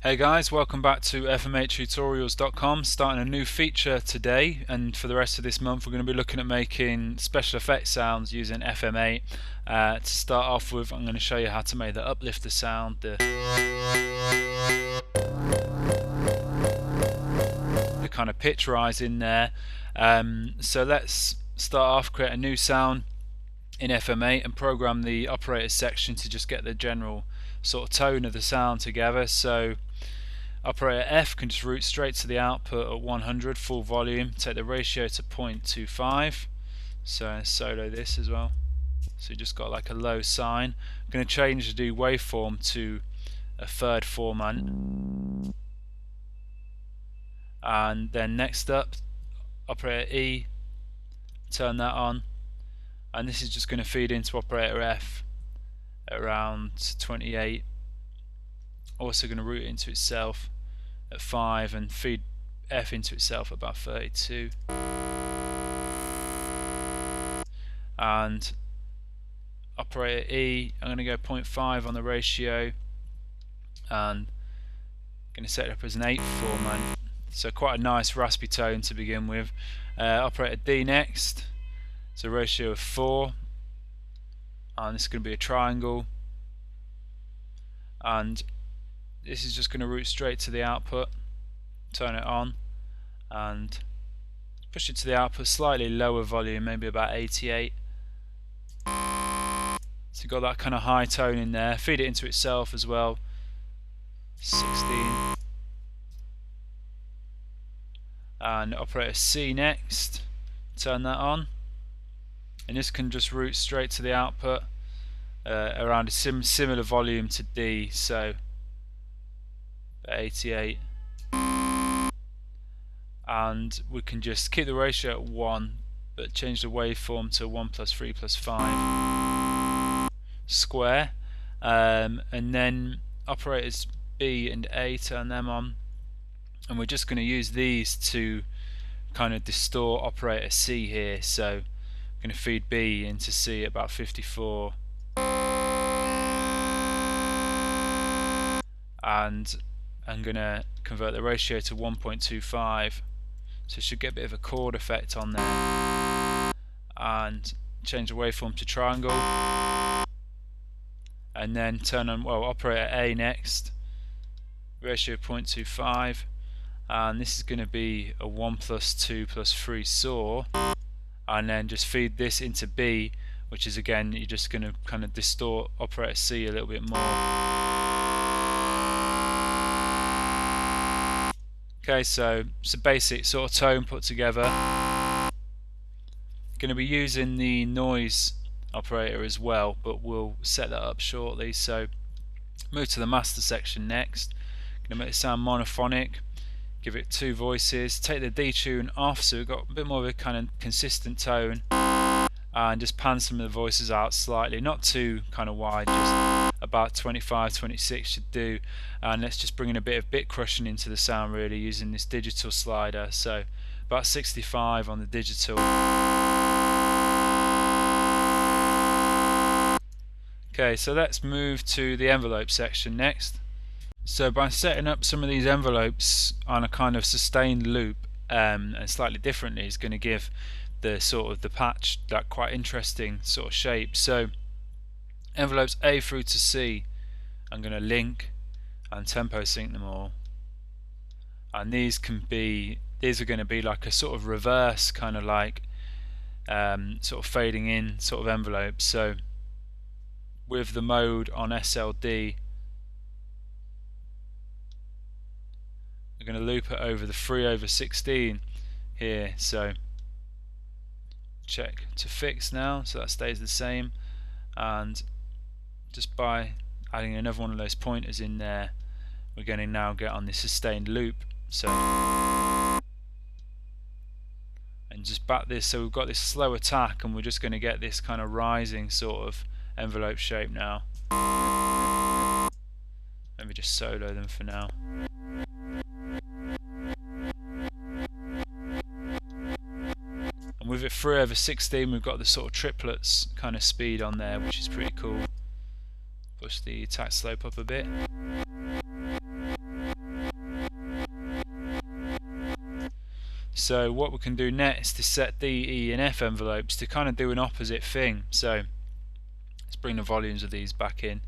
Hey guys, welcome back to FM8tutorials.com. Starting a new feature today, and for the rest of this month we're going to be looking at making special effects sounds using FM8. To start off with, I'm going to show you how to make the Uplifter sound, the kind of pitch rise in there. So let's start off, create a new sound in FM8 and program the operator section to just get the general sort of tone of the sound together. So operator F can just route straight to the output at 100 full volume, take the ratio to 0.25. So solo this as well, so you just got like a low sine. I'm going to change the waveform to a third formant, and then next up operator E, turn that on, and this is just going to feed into operator F at around 28. Also going to route into itself at 5 and feed F into itself at about 32. And operator E, I'm going to go 0.5 on the ratio and going to set it up as an 8 formant. So quite a nice raspy tone to begin with. Operator D next, it's a ratio of 4, and this is going to be a triangle, and this is just going to route straight to the output. Turn it on and push it to the output, slightly lower volume, maybe about 88. So you've got that kind of high tone in there. Feed it into itself as well, 16. And operator C next, turn that on, and this can just route straight to the output around a similar volume to D, so 88. And we can just keep the ratio at 1 but change the waveform to 1 plus 3 plus 5 square, and then operators B and A, turn them on, and we're just going to use these to kind of distort operator C here. So I'm going to feed B into C at about 54, and I'm going to convert the ratio to 1.25, so it should get a bit of a chord effect on there, and change the waveform to triangle, and then turn on, well, operator A next, ratio 0.25, and this is going to be a 1 plus 2 plus 3 saw, and then just feed this into B, which is again, you're just going to kind of distort operator C a little bit more. Okay, so it's a basic sort of tone put together. Going to be using the noise operator as well, but we'll set that up shortly. So move to the master section next. Going to make it sound monophonic, give it 2 voices, take the detune off so we've got a bit more of a kind of consistent tone, and just pan some of the voices out slightly, not too kind of wide, just about 25, 26 should do. And let's just bring in a bit of bit crushing into the sound, really, using this digital slider. So about 65 on the digital. Okay, so let's move to the envelope section next. So by setting up some of these envelopes on a kind of sustained loop, and slightly differently, is going to give the sort of the patch that quite interesting sort of shape. So envelopes A through to C, I'm going to link and tempo sync them all, and these are going to be like a sort of reverse kind of like sort of fading in sort of envelope. So with the mode on SLD, we're going to loop it over the 3/16 here. So check to fix now, so that stays the same, and just by adding another one of those pointers in there, we're going to now get on this sustained loop. So, and just back this, so we've got this slow attack, and we're just going to get this kind of rising sort of envelope shape now. Let me just solo them for now. And with it 3/16, we've got the sort of triplets kind of speed on there, which is pretty cool. Push the attack slope up a bit. So what we can do next is set D, E and F envelopes to kind of do an opposite thing. So let's bring the volumes of these back in.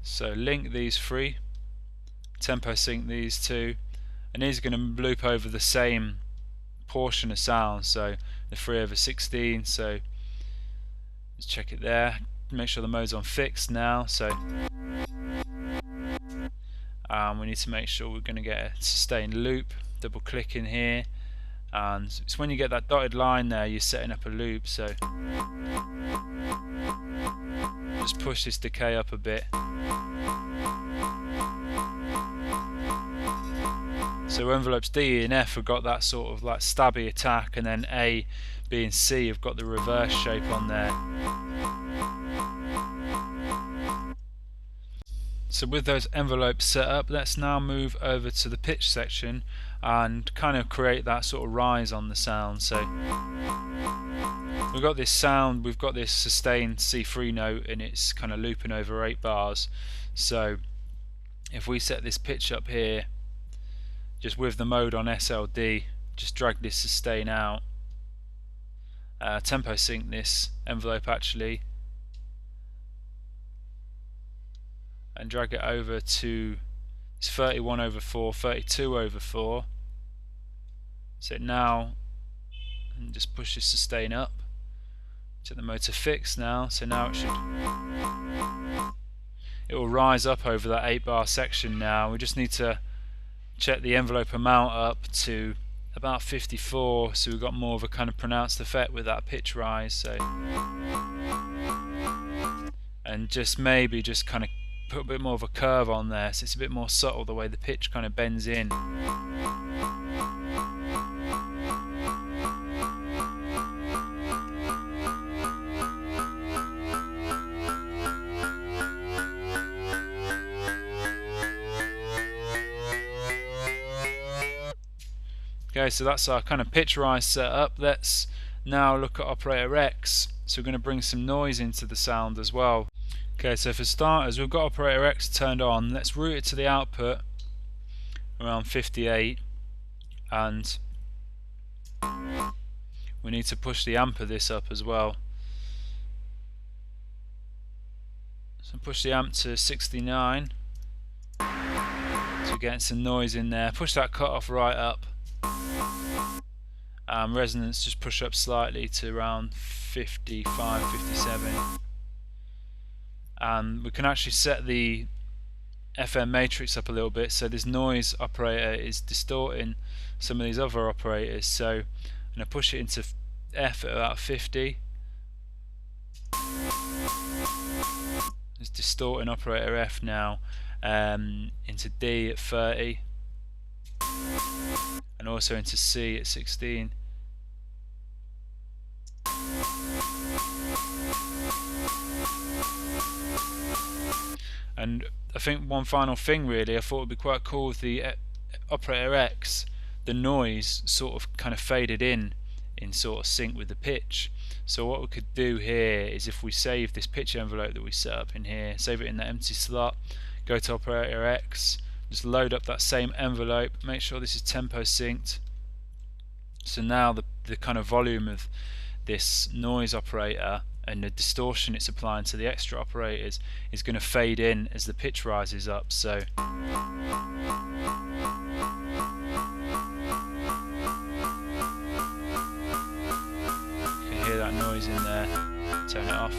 So link these three, tempo sync these two, and these are going to loop over the same portion of sound, so the 3/16. So let's check it there, make sure the mode's on fixed now. So we need to make sure we're going to get a sustained loop. Double click in here, and it's when you get that dotted line there you're setting up a loop. So just push this decay up a bit. So envelopes D, E and F have got that sort of like stabby attack, and then A, B and C have got the reverse shape on there. So with those envelopes set up, let's now move over to the pitch section and kind of create that sort of rise on the sound. So we've got this sound, we've got this sustained C3 note, and it's kind of looping over 8 bars. So if we set this pitch up here, just with the mode on SLD, just drag this sustain out, tempo sync this envelope actually, and drag it over to it's 31/4, 32/4. So now, and just push this sustain up. Set the mode to fix now. So now it will rise up over that 8 bar section now. We just need to check the envelope amount up to about 54, so we've got more of a kind of pronounced effect with that pitch rise. So, and just maybe just kind of put a bit more of a curve on there, so it's a bit more subtle the way the pitch kind of bends in. Okay, so that's our kind of pitch rise set up. Let's now look at operator X. So we're going to bring some noise into the sound as well. Okay, so for starters, we've got operator X turned on. Let's route it to the output around 58, and we need to push the amp of this up as well. So push the amp to 69. So we're getting some noise in there. Push that cutoff right up. Resonance just push up slightly to around 55, 57. And we can actually set the FM matrix up a little bit, so this noise operator is distorting some of these other operators. So I'm going to push it into F at about 50. It's distorting operator F now, into D at 30. And also into C at 16. And I think one final thing really, I thought it would be quite cool with the operator X, the noise sort of kind of faded in sort of sync with the pitch. So what we could do here is, if we save this pitch envelope that we set up in here, save it in the empty slot, go to operator X, just load up that same envelope, make sure this is tempo synced. So now the kind of volume of this noise operator and the distortion it's applying to the extra operators is going to fade in as the pitch rises up. So you can hear that noise in there. Turn it off.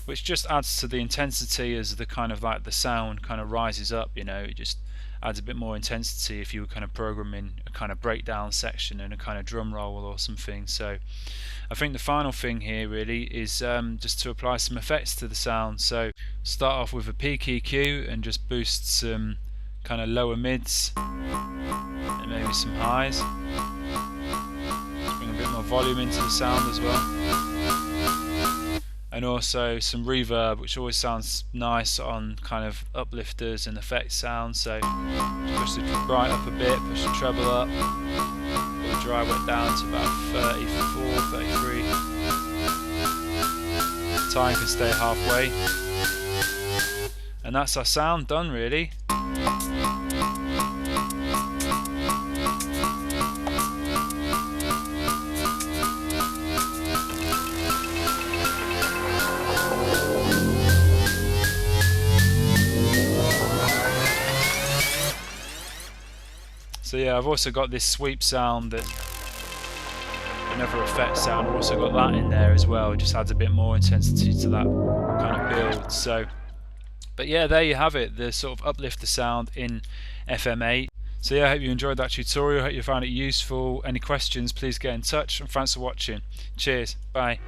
Which just adds to the intensity as the kind of like the sound kind of rises up, you know, it just adds a bit more intensity if you were kind of programming a kind of breakdown section and a kind of drum roll or something. So I think the final thing here really is just to apply some effects to the sound. So start off with a peak EQ and just boost some kind of lower mids and maybe some highs. Just bring a bit more volume into the sound as well. And also some reverb, which always sounds nice on kind of uplifters and effects sounds. So push the bright up a bit, push the treble up, put the dry wet down to about 34, 33. Time can stay halfway. And that's our sound done, really. So yeah, I've also got this sweep sound, that another effect sound. I've also got that in there as well. It just adds a bit more intensity to that kind of build. So, but yeah, there you have it, the sort of uplifter sound in FM8. So yeah, I hope you enjoyed that tutorial. I hope you found it useful. Any questions, please get in touch, and thanks for watching. Cheers, bye.